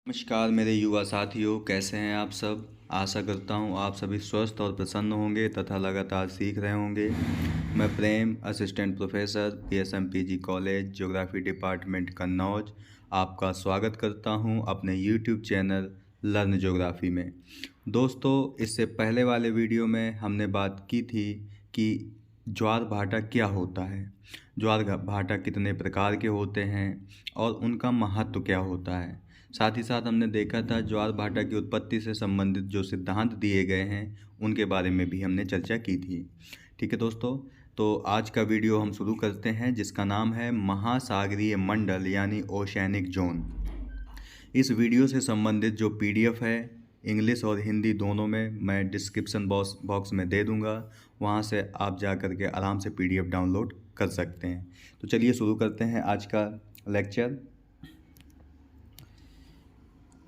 नमस्कार मेरे युवा साथियों, कैसे हैं आप सब। आशा करता हूं आप सभी स्वस्थ और प्रसन्न होंगे तथा लगातार सीख रहे होंगे। मैं Prem, assistant professor, PSMPG college, geography department Kannauj, आपका स्वागत करता हूं अपने यूट्यूब चैनल लर्न ज्योग्राफी में। दोस्तों, इससे पहले वाले वीडियो में हमने बात की थी कि ज्वार भाटा क्या होता है, ज्वार भाटा कितने प्रकार के होते हैं और उनका महत्व क्या होता है। साथ ही साथ हमने देखा था ज्वार भाटा की उत्पत्ति से संबंधित जो सिद्धांत दिए गए हैं उनके बारे में भी हमने चर्चा की थी। ठीक है दोस्तों, तो आज का वीडियो हम शुरू करते हैं जिसका नाम है महासागरीय मंडल यानी ओशैनिक जोन। इस वीडियो से संबंधित जो PDF है इंग्लिश और हिंदी दोनों में मैं डिस्क्रिप्शन बॉक्स में दे दूंगा, वहां से आप जा कर के आराम से PDF डाउनलोड कर सकते हैं। तो चलिए शुरू करते हैं आज का लेक्चर।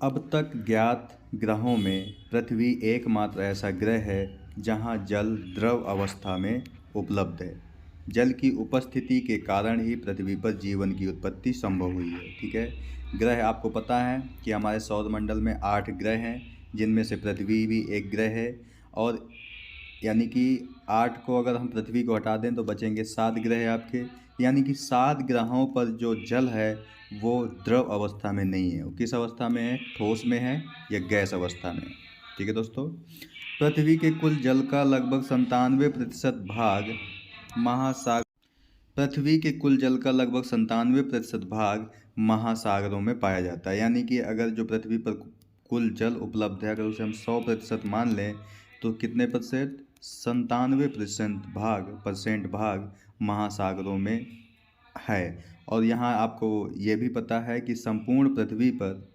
अब तक ज्ञात ग्रहों में पृथ्वी एकमात्र ऐसा ग्रह है जहां जल द्रव अवस्था में उपलब्ध है। जल की उपस्थिति के कारण ही पृथ्वी पर जीवन की उत्पत्ति संभव हुई है। ठीक है, ग्रह आपको पता है कि हमारे सौरमंडल में 8 ग्रह हैं, जिनमें से पृथ्वी भी एक ग्रह है। और यानी कि 8 को अगर हम पृथ्वी को हटा दें तो बचेंगे 7 ग्रह आपके। यानी कि 7 ग्रहों पर जो जल है वो द्रव अवस्था में नहीं है। वो किस अवस्था में है, ठोस में है या गैस अवस्था में है। ठीक है दोस्तों, पृथ्वी के कुल जल का लगभग 97% भाग महासागर पृथ्वी के कुल जल का लगभग 97% भाग महासागरों में पाया जाता है। यानी कि अगर जो पृथ्वी पर कुल जल उपलब्ध है, अगर उसे हम 100% मान लें तो कितने प्रतिशत, 97% भाग महासागरों में है। और यहाँ आपको ये भी पता है कि संपूर्ण पृथ्वी पर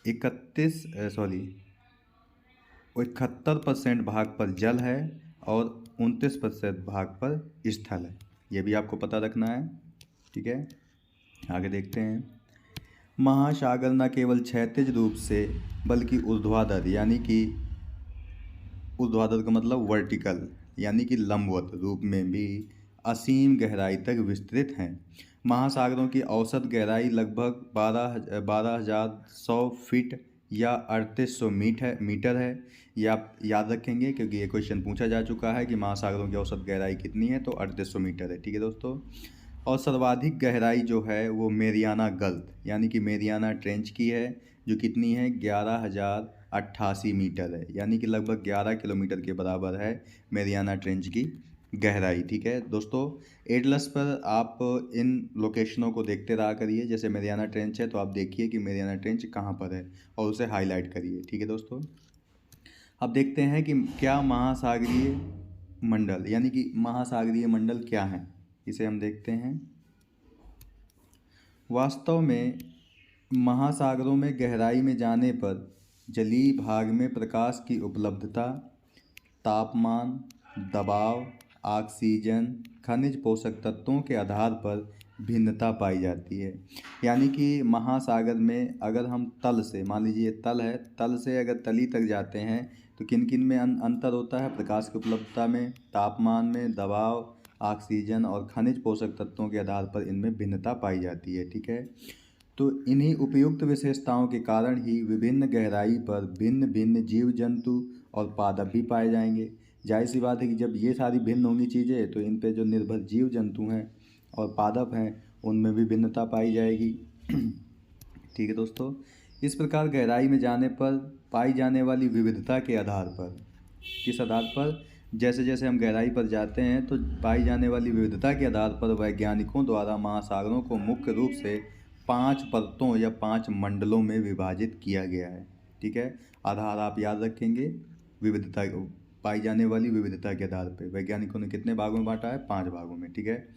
71% भाग पर जल है और 29% भाग पर स्थल है। ये भी आपको पता रखना है। ठीक है, आगे देखते हैं। महासागर न केवल क्षैतिज रूप से बल्कि ऊर्ध्वाधर यानी कि ऊर्ध्वाधर का मतलब वर्टिकल यानी कि लंबवत रूप में भी असीम गहराई तक विस्तृत हैं। महासागरों की औसत गहराई लगभग 12,100 फीट या 3800 मीटर है। ये आप याद रखेंगे क्योंकि ये क्वेश्चन पूछा जा चुका है कि महासागरों की औसत गहराई कितनी है, तो 3800 मीटर है। ठीक है दोस्तों, और सर्वाधिक गहराई जो है वो मेरियाना गल्फ यानी कि मेरियाना ट्रेंच की है, जो कितनी है, 11,088 मीटर है। यानी कि लगभग 11 किलोमीटर के बराबर है मेरियाना ट्रेंच की गहराई। ठीक है दोस्तों, एटलस पर आप इन लोकेशनों को देखते रहा करिए। जैसे मेरियाना ट्रेंच है तो आप देखिए कि मेरियाना ट्रेंच कहाँ पर है और उसे हाईलाइट करिए। ठीक है दोस्तों, अब देखते हैं कि क्या महासागरीय मंडल यानी कि महासागरीय मंडल क्या है, इसे हम देखते हैं। वास्तव में महासागरों में गहराई में जाने पर जलीय भाग में प्रकाश की उपलब्धता, तापमान, दबाव, ऑक्सीजन, खनिज पोषक तत्वों के आधार पर भिन्नता पाई जाती है। यानी कि महासागर में अगर हम तल से, मान लीजिए तल है, तल से अगर तली तक जाते हैं तो किन किन में अंतर होता है, प्रकाश की उपलब्धता में, तापमान में, दबाव, ऑक्सीजन और खनिज पोषक तत्वों के आधार पर इनमें भिन्नता पाई जाती है। ठीक है, तो इन्हीं उपयुक्त विशेषताओं के कारण ही विभिन्न गहराई पर भिन्न भिन्न जीव जंतु और पादप भी पाए जाएंगे। जाहिर सी बात है कि जब ये सारी भिन्न होंगी चीज़ें तो इन पे जो निर्भर जीव जंतु हैं और पादप हैं उनमें भी भिन्नता पाई जाएगी। ठीक है दोस्तों, इस प्रकार गहराई में जाने पर पाई जाने वाली विविधता के आधार पर, किस आधार पर, जैसे जैसे हम गहराई पर जाते हैं तो पाई जाने वाली विविधता के आधार पर वैज्ञानिकों द्वारा महासागरों को मुख्य रूप से 5 परतों या 5 मंडलों में विभाजित किया गया है। ठीक है, आधार आप याद रखेंगे, विविधता, पाई जाने वाली विविधता के आधार पर वैज्ञानिकों ने कितने भागों में बांटा है, 5 भागों में। ठीक है,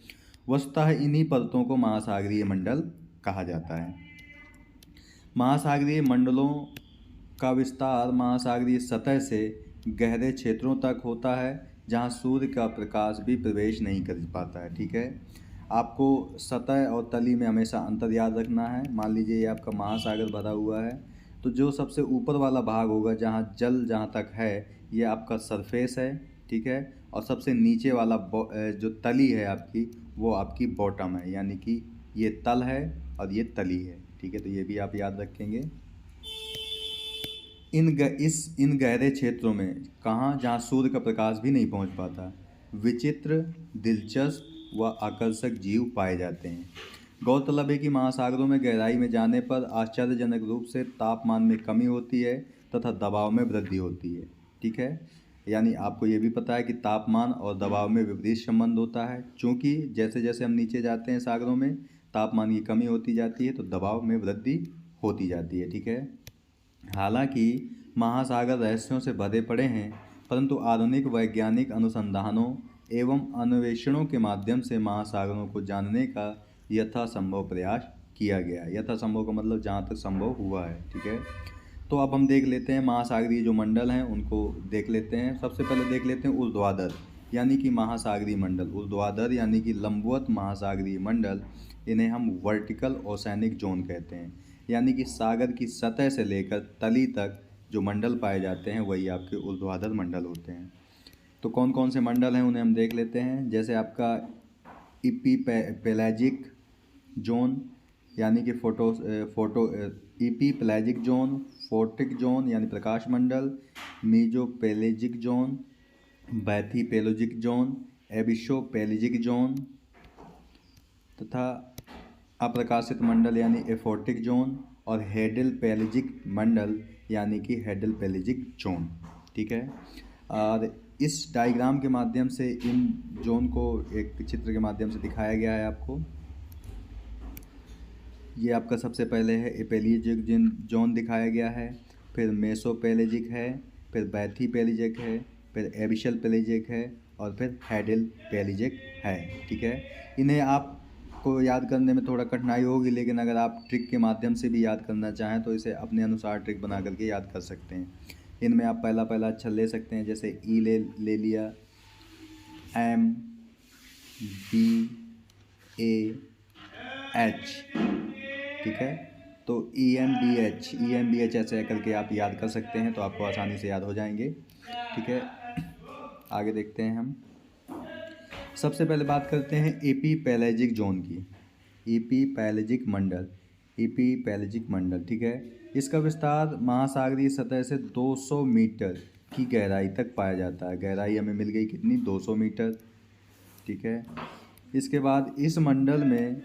वस्तुतः इन्हीं परतों को महासागरीय मंडल कहा जाता है। महासागरीय मंडलों का विस्तार महासागरीय सतह से गहरे क्षेत्रों तक होता है जहां सूर्य का प्रकाश भी प्रवेश नहीं कर पाता है। ठीक है, आपको सतह और तली में हमेशा अंतर याद रखना है। मान लीजिए ये आपका महासागर भरा हुआ है तो जो सबसे ऊपर वाला भाग होगा जहां जल जहां तक है ये आपका सरफेस है। ठीक है, और सबसे नीचे वाला जो तली है आपकी वो आपकी बॉटम है, यानी कि ये तल है और ये तली है। ठीक है, तो ये भी आप याद रखेंगे। इन गहरे क्षेत्रों में कहाँ जहाँ सूर्य का प्रकाश भी नहीं पहुँच पाता, विचित्र, दिलचस्प व आकर्षक जीव पाए जाते हैं। गौरतलब है कि महासागरों में गहराई में जाने पर आश्चर्यजनक रूप से तापमान में कमी होती है तथा दबाव में वृद्धि होती है। ठीक है, यानी आपको ये भी पता है कि तापमान और दबाव में विपरीत संबंध होता है, क्योंकि जैसे जैसे हम नीचे जाते हैं सागरों में तापमान की कमी होती जाती है तो दबाव में वृद्धि होती जाती है। ठीक है, हालांकि महासागर रहस्यों से भरे पड़े हैं, परंतु आधुनिक वैज्ञानिक अनुसंधानों एवं अन्वेषणों के माध्यम से महासागरों को जानने का यथासंभव प्रयास किया गया। यथासंभव का मतलब जहाँ तक संभव हुआ है। ठीक है, तो अब हम देख लेते हैं महासागरीय जो मंडल हैं उनको देख लेते हैं। सबसे पहले देख लेते हैं ऊर्ध्वाधर यानी कि महासागरीय मंडल। ऊर्ध्वाधर यानी कि लंबवत महासागरीय मंडल, इन्हें हम वर्टिकल ओशनिक जोन कहते हैं। यानी कि सागर की सतह से लेकर तली तक जो मंडल पाए जाते हैं वही आपके ऊर्ध्वाधर मंडल होते हैं। तो कौन कौन से मंडल हैं उन्हें हम देख लेते हैं। जैसे आपका इपीपेलैजिक जोन यानी कि इपीपेलैजिक जोन, फोटिक जोन यानी प्रकाश मंडल, मीजोपेलेजिक जोन, बैथीपेलोजिक जोन, एबिसोपेलेजिक जोन तथा अप्रकाशित मंडल यानी एफोटिक जोन और हेडलपेलेजिक मंडल यानी कि हेडलपेलेजिक जोन। ठीक है, और इस डायग्राम के माध्यम से इन जोन को एक चित्र के माध्यम से दिखाया गया है आपको। ये आपका सबसे पहले है एपेलिजिक जोन दिखाया गया है, फिर मेसोपेलेजिक है, फिर बैथीपेलेजिक है, फिर एबिशल पेलेजिक है और फिर हेडलपेलेजिक है। ठीक है, इन्हें आपको याद करने में थोड़ा कठिनाई होगी, लेकिन अगर आप ट्रिक के माध्यम से भी याद करना चाहें तो इसे अपने अनुसार ट्रिक बना करके याद कर सकते हैं। इनमें आप पहला पहला अक्षर ले सकते हैं, जैसे ई ले लिया, एम, बी, ए, एच। ठीक है, तो EMBH ऐसे करके आप याद कर सकते हैं तो आपको आसानी से याद हो जाएंगे। ठीक है, आगे देखते हैं हम। सबसे पहले बात करते हैं एपीपेलेजिक जोन की। एपीपेलेजिक मंडल। ठीक है, इसका विस्तार महासागरीय सतह से 200 मीटर की गहराई तक पाया जाता है। गहराई हमें मिल गई कितनी, 200 मीटर। ठीक है, इसके बाद इस मंडल में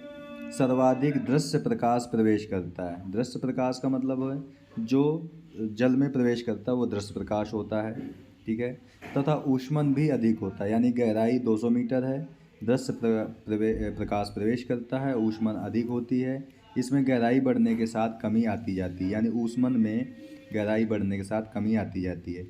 सर्वाधिक दृश्य प्रकाश प्रवेश करता है। दृश्य प्रकाश का मतलब है जो जल में प्रवेश करता है वो दृश्य प्रकाश होता है। ठीक है, तथा ऊष्मन भी अधिक होता है, यानी गहराई 200 मीटर है, दृश्य प्रकाश प्रवेश करता है, ऊष्मन अधिक होती है। इसमें गहराई बढ़ने के साथ कमी आती जाती है, यानी ऊष्मन में गहराई बढ़ने के साथ कमी आती जाती है।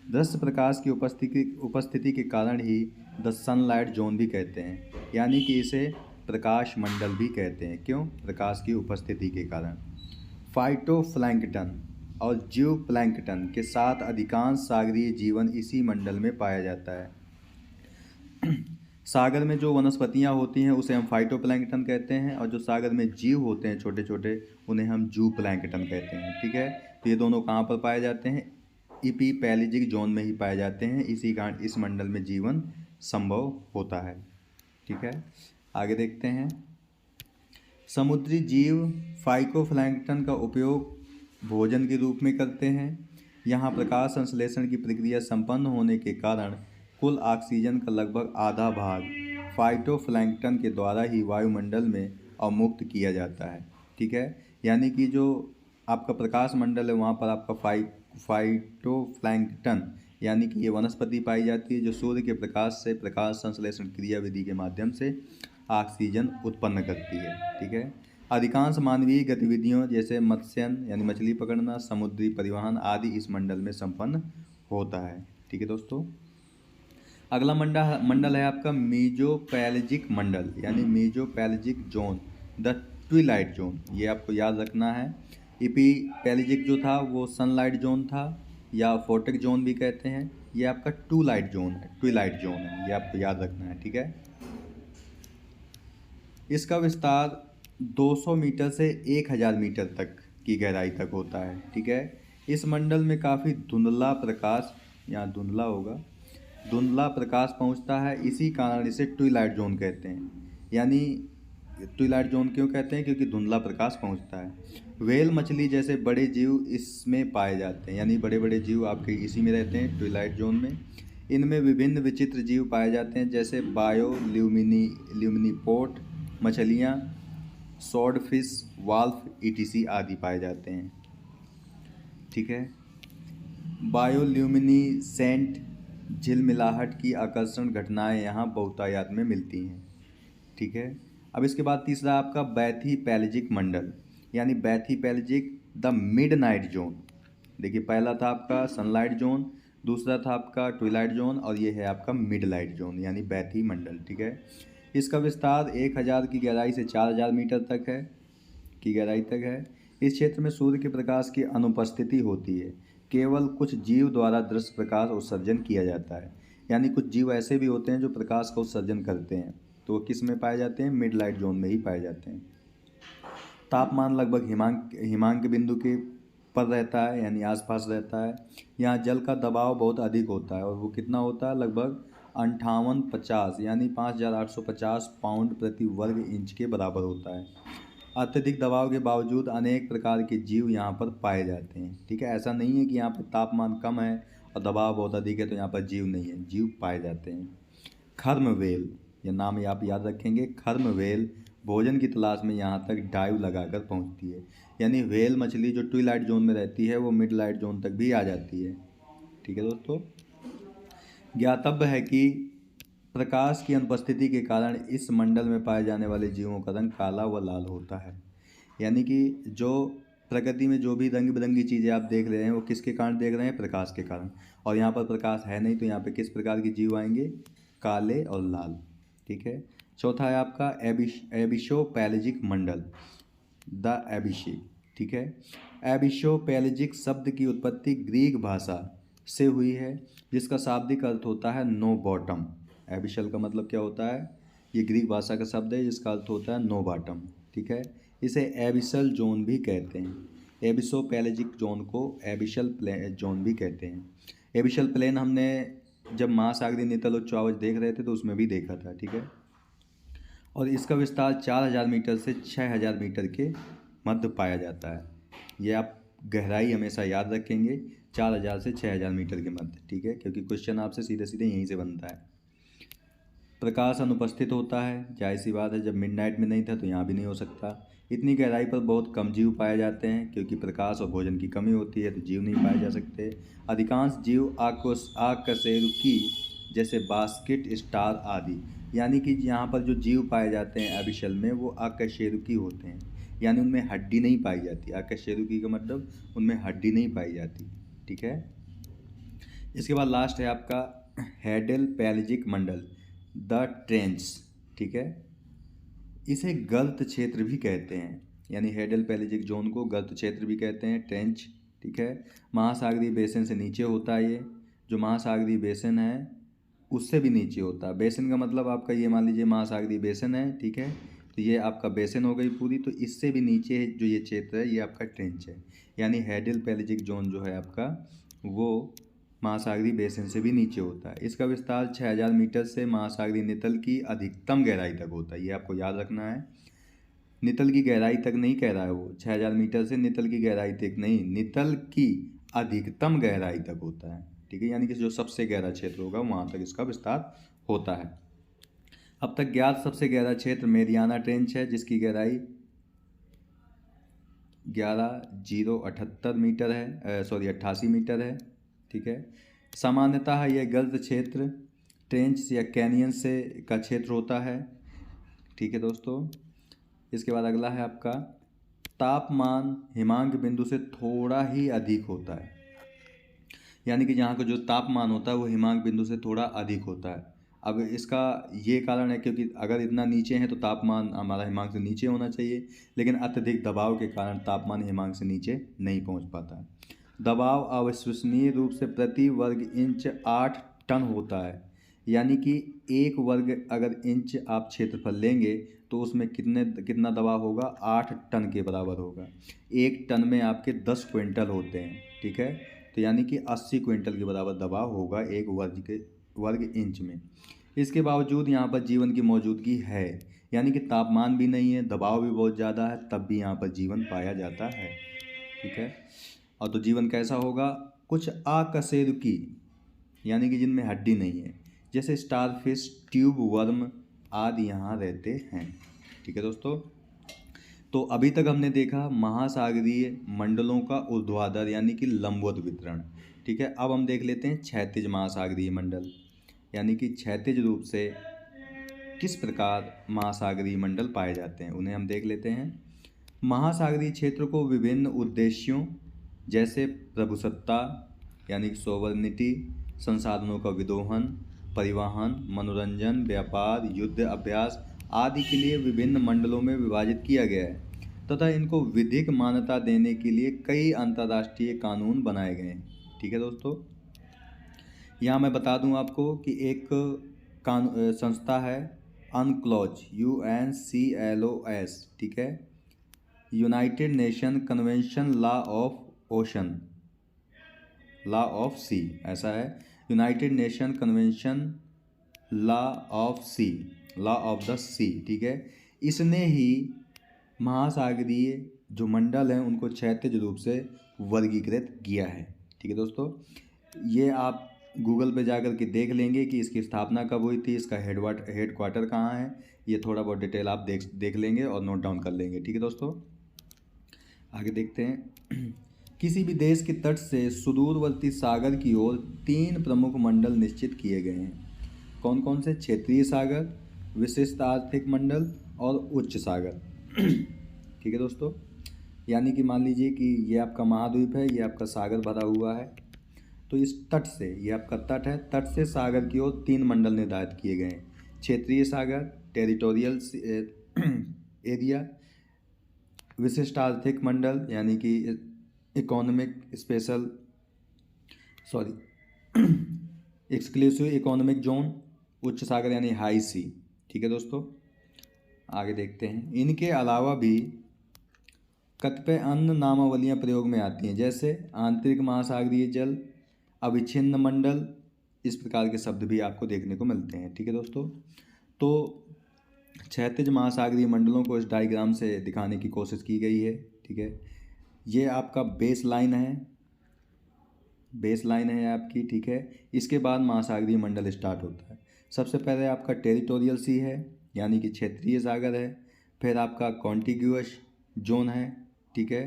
दृश्य प्रकाश की उपस्थिति के कारण ही द सनलाइट जोन भी कहते हैं, यानी कि इसे प्रकाश मंडल भी कहते हैं। क्यों? प्रकाश की उपस्थिति के कारण। फाइटोप्लैंक्टन और ज़ूप्लैंक्टन के साथ अधिकांश सागरीय जीवन इसी मंडल में पाया जाता है। सागर में जो वनस्पतियां होती हैं उसे हम फाइटोप्लैंक्टन कहते हैं, और जो सागर में जीव होते हैं छोटे छोटे उन्हें हम ज़ूप्लैंक्टन कहते हैं। ठीक है, तो ये दोनों कहाँ पर पाए जाते हैं? एपीपेलेजिक जोन में ही पाए जाते हैं, इसी कारण इस मंडल में जीवन संभव होता है। ठीक है, आगे देखते हैं। समुद्री जीव फाइटोप्लैंक्टन का उपयोग भोजन के रूप में करते हैं। यहाँ प्रकाश संश्लेषण की प्रक्रिया संपन्न होने के कारण कुल ऑक्सीजन का लगभग आधा भाग फाइटोप्लैंक्टन के द्वारा ही वायुमंडल में अवमुक्त किया जाता है। ठीक है, यानी कि जो आपका प्रकाश मंडल है वहाँ पर आपका फाइटोप्लैंक्टन यानी कि ये वनस्पति पाई जाती है जो सूर्य के प्रकाश से प्रकाश संश्लेषण क्रिया विधि के माध्यम से ऑक्सीजन उत्पन्न करती है। ठीक है, अधिकांश मानवीय गतिविधियों जैसे मत्स्यन यानी मछली पकड़ना, समुद्री परिवहन आदि इस मंडल में संपन्न होता है। ठीक है दोस्तों, अगला मंडल है आपका मीजोपेलेजिक मंडल यानी मीजोपेलेजिक जोन, द ट्विलाइट जोन। ये आपको याद रखना है। एपीपेलेजिक जो था वो सनलाइट जोन था या फोटिक जोन भी कहते हैं। ये आपका ट्विलाइट जोन है, ये आपको याद रखना है। ठीक है, इसका विस्तार 200 मीटर से 1000 मीटर तक की गहराई तक होता है। ठीक है, इस मंडल में काफ़ी धुंधला प्रकाश, यहाँ धुंधला प्रकाश पहुँचता है, इसी कारण इसे ट्विलाइट जोन कहते हैं। यानी ट्विलाइट जोन क्यों कहते हैं? क्योंकि धुंधला प्रकाश पहुंचता है। व्हेल मछली जैसे बड़े जीव इसमें पाए जाते हैं, यानी बड़े बड़े जीव आपके इसी में रहते हैं, ट्विलाइट जोन में। इनमें विभिन्न विचित्र जीव पाए जाते हैं, जैसे ल्यूमिनीपोर्ट मछलियाँ, स्वॉर्डफिश, वाल्फ ईटीसी आदि पाए जाते हैं। ठीक है। बायोल्यूमिनिसेंट झिलमिलाहट की आकर्षण घटनाएं यहाँ बहुतायत में मिलती हैं। ठीक है। अब इसके बाद तीसरा आपका बैथीपैलेजिक मंडल, यानी बैथीपैलेजिक द मिडनाइट जोन। देखिए, पहला था आपका सनलाइट जोन, दूसरा था आपका ट्विलाइट जोन, और ये है आपका मिडलाइट जोन यानी बैथी मंडल। ठीक है। इसका विस्तार 1000 की गहराई से 4000 मीटर तक है की गहराई तक है। इस क्षेत्र में सूर्य के प्रकाश की अनुपस्थिति होती है, केवल कुछ जीव द्वारा दृश्य प्रकाश उत्सर्जन किया जाता है। यानी कुछ जीव ऐसे भी होते हैं जो प्रकाश का उत्सर्जन करते हैं, तो वो किस में पाए जाते हैं? मिड लाइट जोन में ही पाए जाते हैं। तापमान लगभग हिमांक बिंदु के पर रहता है, यानी आसपास रहता है। यहाँ जल का दबाव बहुत अधिक होता है, और वो कितना होता है? लगभग 5850 यानी 5850 पाउंड प्रति वर्ग इंच के बराबर होता है। अत्यधिक दबाव के बावजूद अनेक प्रकार के जीव यहाँ पर पाए जाते हैं। ठीक है। ऐसा नहीं है कि यहाँ पर तापमान कम है और दबाव बहुत अधिक है तो यहाँ पर जीव नहीं है, जीव पाए जाते हैं। खर्म व्हेल, यह नाम आप याद रखेंगे। खर्म व्हेल भोजन की तलाश में यहाँ तक डाइव लगाकर पहुँचती है, यानी व्हेल मछली जो ट्विलाइट जोन में रहती है वो मिड लाइट जोन तक भी आ जाती है। ठीक है दोस्तों। ज्ञातव्य है कि प्रकाश की अनुपस्थिति के कारण इस मंडल में पाए जाने वाले जीवों का रंग काला व लाल होता है। यानी कि जो प्रकृति में जो भी रंग बिरंगी चीज़ें आप देख रहे हैं वो किसके कारण देख रहे हैं? प्रकाश के कारण। और यहाँ पर प्रकाश है नहीं, तो यहाँ पे किस प्रकार के जीव आएंगे? काले और लाल। ठीक है। चौथा है आपका एबिशोपैलेजिक मंडल, द एबिशी। ठीक है। एबिशोपैलेजिक शब्द की उत्पत्ति ग्रीक भाषा से हुई है, जिसका शाब्दिक अर्थ होता है नो बॉटम। एबिशल का मतलब क्या होता है? ये ग्रीक भाषा का शब्द है जिसका अर्थ होता है नो बॉटम। ठीक है। इसे एबिसल जोन भी कहते हैं। एबिशोपैलेजिक जोन को एबिशल जोन भी कहते हैं। एबिशल प्लेन हमने जब महासागरीय नितल उच्चावच देख रहे थे तो उसमें भी देखा था। ठीक है। और इसका विस्तार 4000 मीटर से 6000 मीटर के मध्य पाया जाता है। ये आप गहराई हमेशा याद रखेंगे, 4000 से 6000 मीटर के मध्य। ठीक है। क्योंकि क्वेश्चन आपसे सीधे सीधे यहीं से बनता है। प्रकाश अनुपस्थित होता है, जाहिर सी बात है, जब मिडनाइट में नहीं था तो यहाँ भी नहीं हो सकता। इतनी गहराई पर बहुत कम जीव पाए जाते हैं, क्योंकि प्रकाश और भोजन की कमी होती है तो जीव नहीं पाए जा सकते। अधिकांश जीव आकशेरुकी जैसे बास्केट स्टार आदि, यानी कि यहाँ पर जो जीव पाए जाते हैं एबिशल में वो आकशेरुकी होते हैं, यानी उनमें हड्डी नहीं पाई जाती। आकशेरुकी का मतलब उनमें हड्डी नहीं पाई जाती। ठीक है। इसके बाद लास्ट है आपका हेडेलपैलेजिक मंडल, द ट्रेंच। ठीक है। इसे गर्त क्षेत्र भी कहते हैं, यानी हेडेलपैलेजिक जोन को गर्त क्षेत्र भी कहते हैं, ट्रेंच। ठीक है। महासागरीय बेसिन से नीचे होता है। ये जो महासागरीय बेसिन है उससे भी नीचे होता है। बेसिन का मतलब आपका ये मान लीजिए महासागरीय बेसिन है। ठीक है। तो ये आपका बेसिन हो गई पूरी, तो इससे भी नीचे जो ये क्षेत्र है ये आपका ट्रेंच है। यानी हेडेलपैलेजिक जोन जो है आपका वो महासागरीय बेसिन से भी नीचे होता है। इसका विस्तार 6000 मीटर से महासागरीय नितल की अधिकतम गहराई तक होता है। ये आपको याद रखना है। नितल की गहराई तक नहीं कह रहा है वो, 6000 मीटर से नितल की गहराई तक नहीं, नितल की अधिकतम गहराई तक होता है। ठीक है। यानी कि जो सबसे गहरा क्षेत्र होगा वहाँ तक इसका विस्तार होता है। अब तक ज्ञात सबसे गहरा क्षेत्र मेरियाना ट्रेंच है, जिसकी गहराई 11,078 मीटर है, 88 मीटर है। ठीक है। सामान्यतः यह गर्त क्षेत्र ट्रेंच या कैनियन से का क्षेत्र होता है। ठीक है दोस्तों। इसके बाद अगला है आपका तापमान हिमांक बिंदु से थोड़ा ही अधिक होता है, यानी कि जहाँ का जो तापमान होता है वो हिमांक बिंदु से थोड़ा अधिक होता है। अब इसका ये कारण है क्योंकि अगर इतना नीचे है तो तापमान हमारा हिमांक से नीचे होना चाहिए, लेकिन अत्यधिक दबाव के कारण तापमान हिमांक से नीचे नहीं पहुँच पाता है। दबाव अविश्वसनीय रूप से प्रति वर्ग इंच 8 टन होता है, यानी कि 1 वर्ग अगर इंच आप क्षेत्रफल लेंगे तो उसमें कितना दबाव होगा? 8 टन के बराबर होगा। 1 टन में आपके 10 क्विंटल होते हैं। ठीक है। तो यानी कि 80 क्विंटल के बराबर दबाव होगा 1 वर्ग इंच में। इसके बावजूद यहाँ पर जीवन की मौजूदगी है, यानी कि तापमान भी नहीं है, दबाव भी बहुत ज़्यादा है, तब भी यहाँ पर जीवन पाया जाता है। ठीक है। और तो जीवन कैसा होगा? कुछ अकशेरुकी यानी कि जिनमें हड्डी नहीं है, जैसे स्टारफिश, ट्यूब वर्म आदि यहाँ रहते हैं। ठीक है दोस्तों। तो अभी तक हमने देखा महासागरीय मंडलों का ऊर्ध्वाधर यानी कि लंबवत वितरण। ठीक है। अब हम देख लेते हैं क्षैतिज महासागरीय मंडल, यानी कि क्षैतिज रूप से किस प्रकार महासागरीय मंडल पाए जाते हैं, उन्हें हम देख लेते हैं। महासागरीय क्षेत्र को विभिन्न उद्देश्यों जैसे प्रभुसत्ता यानी कि सोवरेनिटी, संसाधनों का विदोहन, परिवहन, मनोरंजन, व्यापार, युद्ध अभ्यास आदि के लिए विभिन्न मंडलों में विभाजित किया गया है तथा इनको विधिक मान्यता देने के लिए कई अंतर्राष्ट्रीय कानून बनाए गए हैं। ठीक है दोस्तों। यहाँ मैं बता दूँ आपको कि एक संस्था है अनक्लोज, UNCLOS। ठीक है। United nation convention law of ocean, law of सी, ऐसा है। United nation convention law of C, law of the सी। ठीक है। इसने ही महासागरीय जो मंडल हैं उनको क्षैतिज रूप से वर्गीकृत किया है। ठीक है दोस्तों। ये आप गूगल पे जाकर के देख लेंगे कि इसकी स्थापना कब हुई थी, इसका हेड क्वार्टर कहाँ है, ये थोड़ा बहुत डिटेल आप देख लेंगे और नोट डाउन कर लेंगे। ठीक है दोस्तों। आगे देखते हैं। किसी भी देश के तट से सुदूरवर्ती सागर की ओर 3 प्रमुख मंडल निश्चित किए गए हैं। कौन कौन से? क्षेत्रीय सागर, विशिष्ट आर्थिक मंडल और उच्च सागर। ठीक है दोस्तों। यानी कि मान लीजिए कि ये आपका महाद्वीप है, ये आपका सागर भरा हुआ है, तो इस तट से, ये आपका तट है, तट से सागर की ओर 3 मंडल निर्धारित किए गए हैं। क्षेत्रीय सागर, टेरिटोरियल एरिया, विशिष्ट आर्थिक मंडल यानी कि economic special exclusive economic zone, उच्च सागर यानी हाई सी। ठीक है दोस्तों। आगे देखते हैं। इनके अलावा भी कतिपय अन्य नामावलियाँ प्रयोग में आती हैं, जैसे आंतरिक महासागरीय जल, अविच्छिन्न मंडल, इस प्रकार के शब्द भी आपको देखने को मिलते हैं। ठीक है दोस्तों। तो क्षैतिज महासागरीय मंडलों को इस डायग्राम से दिखाने की कोशिश की गई है। ठीक है। ये आपका बेस लाइन है आपकी। ठीक है। इसके बाद महासागरीय मंडल स्टार्ट होता है। सबसे पहले आपका टेरिटोरियल सी है यानी कि क्षेत्रीय सागर है, फिर आपका कॉन्टिग्यूअस जोन है। ठीक है।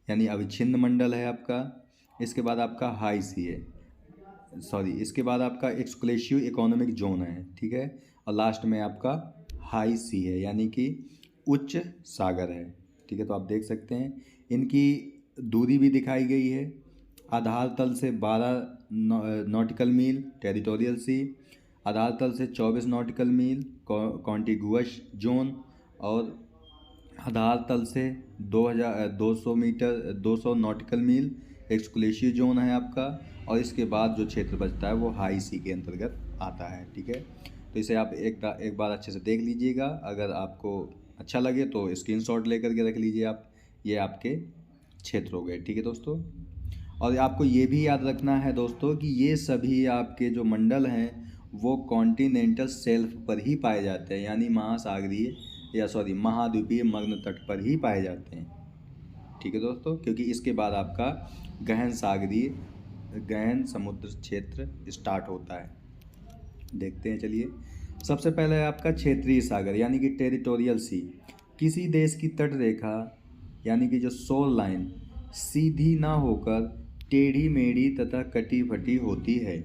यानी अविच्छिन्न मंडल है आपका। इसके बाद आपका हाई सी है, इसके बाद आपका एक्सक्लूसिव इकोनॉमिक जोन है। ठीक है। और लास्ट में आपका हाई सी है यानी कि उच्च सागर है। ठीक है। तो आप देख सकते हैं इनकी दूरी भी दिखाई गई है। आधार तल से 12 नॉटिकल मील टेरिटोरियल सी, आधार तल से 24 नॉटिकल मील कॉन्टिगुअस जोन, और आधार तल से 200 नॉटिकल मील एक्सक्लूसिव जोन है आपका। और इसके बाद जो क्षेत्र बचता है वो हाई सी के अंतर्गत आता है। ठीक है। तो इसे आप एक बार अच्छे से देख लीजिएगा। अगर आपको अच्छा लगे तो स्क्रीनशॉट लेकर के रख लीजिए आप, ये आपके क्षेत्र हो गए। ठीक है दोस्तों। और आपको ये भी याद रखना है दोस्तों कि ये सभी आपके जो मंडल हैं वो कॉन्टिनेंटल शेल्फ पर ही पाए जाते हैं, यानी महाद्वीपीय मग्न तट पर ही पाए जाते हैं। ठीक है दोस्तों। क्योंकि इसके बाद आपका गहन समुद्र क्षेत्र स्टार्ट होता है। देखते हैं चलिए। सबसे पहले है आपका क्षेत्रीय सागर यानी कि टेरिटोरियल सी। किसी देश की तट रेखा यानी कि जो शोर लाइन सीधी ना होकर टेढ़ी मेढ़ी तथा कटी फटी होती है।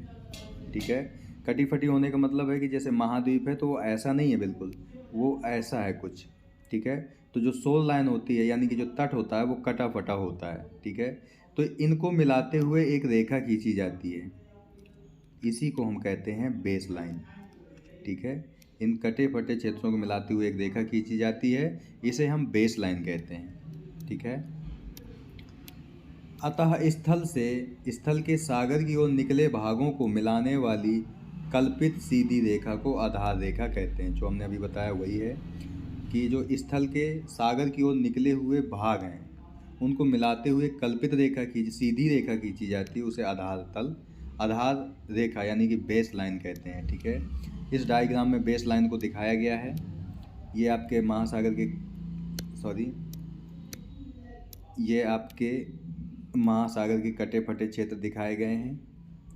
ठीक है। कटी फटी होने का मतलब है कि जैसे महाद्वीप है तो वो ऐसा नहीं है, बिल्कुल वो ऐसा है कुछ। ठीक है। तो जो शोर लाइन होती है यानी कि जो तट होता है वो कटा फटा होता है। ठीक है। तो इनको मिलाते हुए एक रेखा खींची जाती है, इसी को हम कहते हैं बेस लाइन। ठीक है। इन कटे फटे क्षेत्रों को मिलाते हुए एक रेखा खींची जाती है, इसे हम बेस लाइन कहते हैं। ठीक है। अतः स्थल के सागर की ओर निकले भागों को मिलाने वाली कल्पित सीधी रेखा को आधार रेखा कहते हैं। जो हमने अभी बताया वही है कि जो स्थल के सागर की ओर निकले हुए भाग हैं उनको मिलाते हुए कल्पित रेखा की सीधी रेखा खींची जाती है, उसे आधार रेखा यानी कि बेस लाइन कहते हैं। ठीक है। इस डायग्राम में बेस लाइन को दिखाया गया है। ये आपके महासागर के ये आपके महासागर के कटे फटे क्षेत्र दिखाए गए हैं।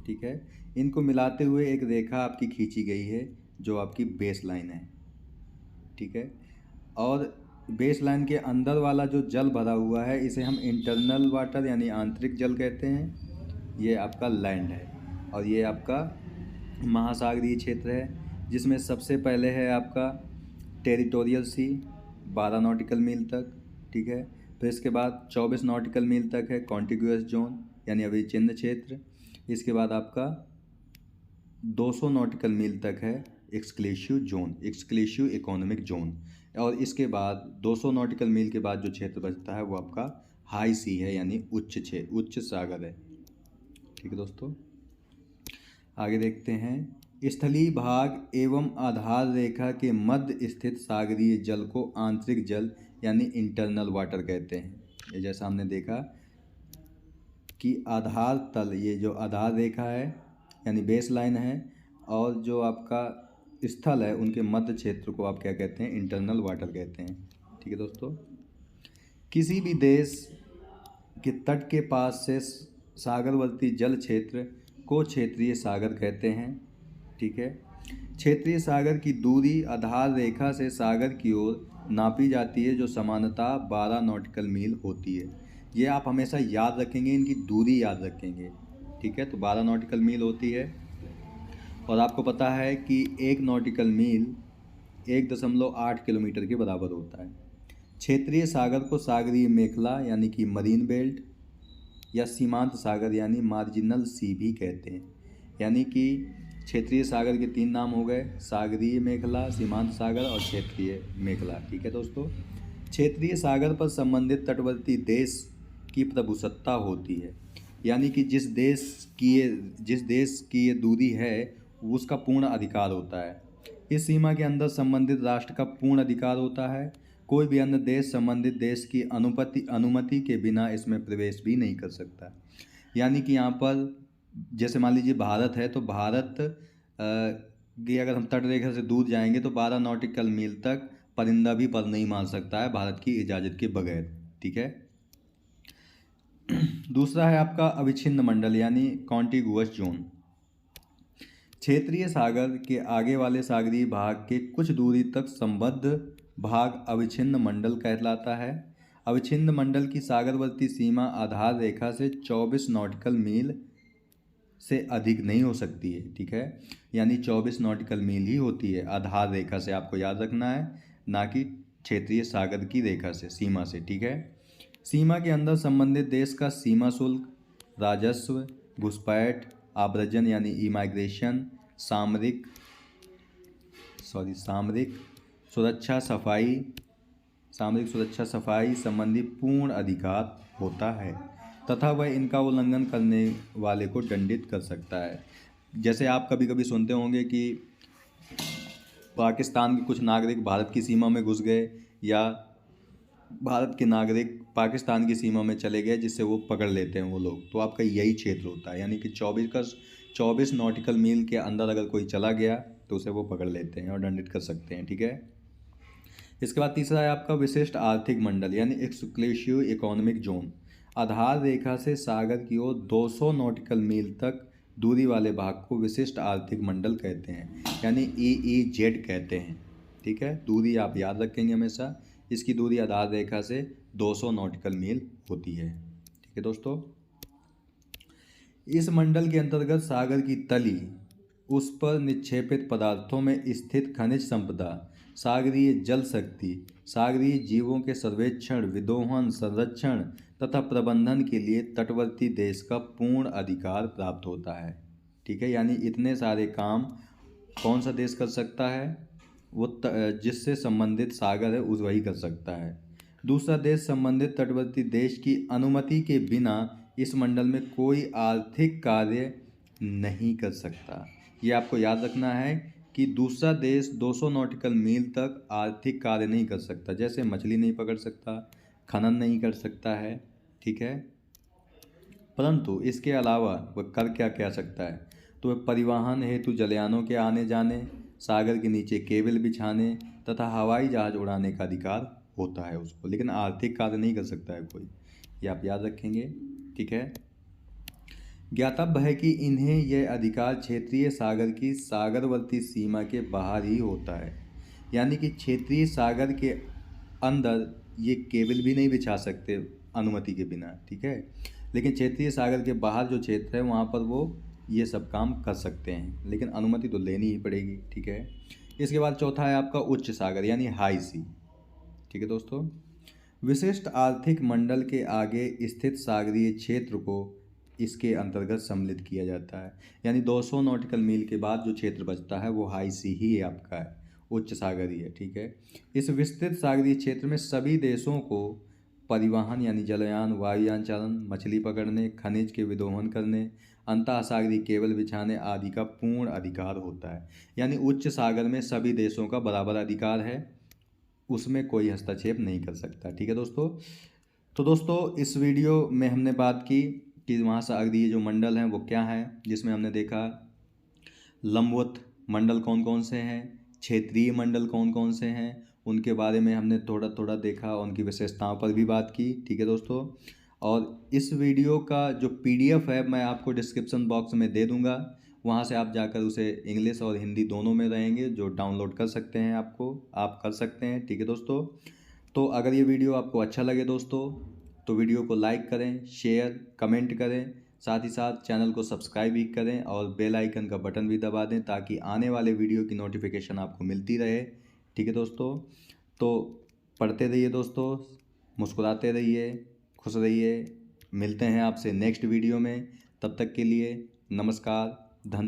ठीक है, इनको मिलाते हुए एक रेखा आपकी खींची गई है जो आपकी बेस लाइन है। ठीक है, और बेस लाइन के अंदर वाला जो जल भरा हुआ है इसे हम इंटरनल वाटर यानी आंतरिक जल कहते हैं। ये आपका लैंड है और ये आपका महासागरीय क्षेत्र है, जिसमें सबसे पहले है आपका टेरिटोरियल सी 12 नॉटिकल मील तक। ठीक है, फिर इसके बाद 24 नॉटिकल मील तक है कॉन्टिग्यूअस जोन यानी अविच्छिन्न क्षेत्र। इसके बाद आपका 200 नॉटिकल मील तक है exclusive zone, exclusive economic zone. और इसके बाद 200 नॉटिकल मील के बाद जो क्षेत्र बचता है वो आपका हाई सी है यानी उच्च सागर है। ठीक है दोस्तों, आगे देखते हैं। स्थलीय भाग एवं आधार रेखा के मध्य स्थित सागरीय जल को आंतरिक जल यानी इंटरनल वाटर कहते हैं। ये जैसा हमने देखा कि आधार तल, ये जो आधार रेखा है यानी बेस लाइन है, और जो आपका स्थल है उनके मध्य क्षेत्र को आप क्या कहते हैं, इंटरनल वाटर कहते हैं। ठीक है दोस्तों, किसी भी देश के तट के पास से सागरवर्ती जल क्षेत्र को क्षेत्रीय सागर कहते हैं। ठीक है, क्षेत्रीय सागर की दूरी आधार रेखा से सागर की ओर नापी जाती है जो सामान्यतः 12 नॉटिकल मील होती है। ये आप हमेशा याद रखेंगे, इनकी दूरी याद रखेंगे। ठीक है, तो 12 नॉटिकल मील होती है। और आपको पता है कि 1 नॉटिकल मील 1.8 किलोमीटर के बराबर होता है। क्षेत्रीय सागर को सागरीय मेखला यानी कि मरीन बेल्ट या सीमांत सागर यानी मार्जिनल सी भी कहते हैं। यानी कि क्षेत्रीय सागर के 3 नाम हो गए, सागरीय मेखला, सीमांत सागर और क्षेत्रीय मेखला। ठीक है दोस्तों, क्षेत्रीय सागर पर संबंधित तटवर्ती देश की प्रभुसत्ता होती है। यानी कि जिस देश की ये दूरी है उसका पूर्ण अधिकार होता है। इस सीमा के अंदर संबंधित राष्ट्र का पूर्ण अधिकार होता है। कोई भी अन्य देश संबंधित देश की अनुमति के बिना इसमें प्रवेश भी नहीं कर सकता। यानी कि यहाँ पर जैसे मान लीजिए भारत है, तो भारत की अगर हम तट रेखा से दूर जाएंगे तो 12 नॉटिकल मील तक परिंदा भी पर नहीं मार सकता है भारत की इजाज़त के बगैर। ठीक है, दूसरा है आपका अविच्छिन्न मंडल यानी कॉन्टिगुअस जोन। क्षेत्रीय सागर के आगे वाले सागरीय भाग के कुछ दूरी तक संबद्ध भाग अविच्छिन्न मंडल कहलाता है। अविच्छिन्न मंडल की सागरवर्ती सीमा आधार रेखा से 24 नॉटिकल मील से अधिक नहीं हो सकती है। ठीक है, यानी 24 नॉटिकल मील ही होती है आधार रेखा से, आपको याद रखना है, ना कि क्षेत्रीय सागर की रेखा से, सीमा से। ठीक है, सीमा के अंदर संबंधित देश का सीमा शुल्क, राजस्व, घुसपैठ, आव्रजन यानी इमाइग्रेशन, सामरिक सुरक्षा सफाई संबंधी पूर्ण अधिकार होता है तथा वह इनका उल्लंघन करने वाले को दंडित कर सकता है। जैसे आप कभी कभी सुनते होंगे कि पाकिस्तान के कुछ नागरिक भारत की सीमा में घुस गए या भारत के नागरिक पाकिस्तान की सीमा में चले गए, जिससे वो पकड़ लेते हैं वो लोग, तो आपका यही क्षेत्र होता है। यानी कि 24 नॉटिकल मील के अंदर अगर कोई चला गया तो उसे वो पकड़ लेते हैं और दंडित कर सकते हैं। ठीक है, इसके बाद तीसरा है आपका विशिष्ट आर्थिक मंडल यानी एक्सक्लूसिव इकोनॉमिक जोन। आधार रेखा से सागर की ओर 200 नॉटिकल मील तक दूरी वाले भाग को विशिष्ट आर्थिक मंडल कहते हैं, यानी EEZ कहते हैं। ठीक है, दूरी आप याद रखेंगे हमेशा, इसकी दूरी आधार रेखा से 200 नॉटिकल मील होती है। ठीक है दोस्तों, इस मंडल के अंतर्गत सागर की तली, उस पर निक्षेपित पदार्थों में स्थित खनिज संपदा, सागरीय जल शक्ति, सागरीय जीवों के सर्वेक्षण, विदोहन, संरक्षण तथा प्रबंधन के लिए तटवर्ती देश का पूर्ण अधिकार प्राप्त होता है। ठीक है, यानी इतने सारे काम कौन सा देश कर सकता है, वो जिससे संबंधित सागर है उस वही कर सकता है। दूसरा देश संबंधित तटवर्ती देश की अनुमति के बिना इस मंडल में कोई आर्थिक कार्य नहीं कर सकता। ये आपको याद रखना है कि दूसरा देश 200 नॉटिकल मील तक आर्थिक कार्य नहीं कर सकता, जैसे मछली नहीं पकड़ सकता, खनन नहीं कर सकता है। ठीक है, परंतु इसके अलावा वह कर क्या क्या सकता है, तो वह परिवहन हेतु जलयानों के आने जाने सागर के नीचे केबल बिछाने तथा हवाई जहाज उड़ाने का अधिकार होता है उसको, लेकिन आर्थिक कार्य नहीं कर सकता है कोई। ये आप याद रखेंगे, ठीक है। ज्ञातव्य है कि इन्हें यह अधिकार क्षेत्रीय सागर की सागरवर्ती सीमा के बाहर ही होता है, यानी कि क्षेत्रीय सागर के अंदर ये केबल भी नहीं बिछा सकते अनुमति के बिना, ठीक है। लेकिन क्षेत्रीय सागर के बाहर जो क्षेत्र है वहाँ पर वो ये सब काम कर सकते हैं, लेकिन अनुमति तो लेनी ही पड़ेगी, ठीक है। इसके बाद चौथा है आपका उच्च सागर यानी हाई सी, ठीक है दोस्तों। विशिष्ट आर्थिक मंडल के आगे स्थित सागरीय क्षेत्र को इसके अंतर्गत सम्मिलित किया जाता है, यानी 200 नॉटिकल मील के बाद जो क्षेत्र बचता है वो हाई सी ही आपका है, उच्च सागरीय, ठीक है। इस विस्तृत सागरीय क्षेत्र में सभी देशों को परिवहन यानी जलयान, वायुयान चालन, मछली पकड़ने, खनिज के विदोहन करने, अंतःसागरीय केबल बिछाने आदि का पूर्ण अधिकार होता है, यानी उच्च सागर में सभी देशों का बराबर अधिकार है, उसमें कोई हस्तक्षेप नहीं कर सकता, ठीक है दोस्तों। तो दोस्तों इस वीडियो में हमने बात की कि महासागरीय जो मंडल हैं वो क्या है, जिसमें हमने देखा लंबवत मंडल कौन कौन से हैं, क्षेत्रीय मंडल कौन कौन से हैं, उनके बारे में हमने थोड़ा थोड़ा देखा, उनकी विशेषताओं पर भी बात की, ठीक है दोस्तों। और इस वीडियो का जो PDF है मैं आपको डिस्क्रिप्शन बॉक्स में दे दूंगा, वहाँ से आप जाकर उसे इंग्लिश और हिंदी दोनों में रहेंगे जो डाउनलोड कर सकते हैं, आप कर सकते हैं, ठीक है दोस्तों। तो अगर ये वीडियो आपको अच्छा लगे दोस्तों तो वीडियो को लाइक करें, शेयर, कमेंट करें, साथ ही साथ चैनल को सब्सक्राइब भी करें और बेल आइकन का बटन भी दबा दें ताकि आने वाले वीडियो की नोटिफिकेशन आपको मिलती रहे, ठीक है दोस्तों। तो पढ़ते रहिए दोस्तों, मुस्कुराते रहिए, खुश रहिए। मिलते हैं आपसे नेक्स्ट वीडियो में, तब तक के लिए नमस्कार, धन्यवाद।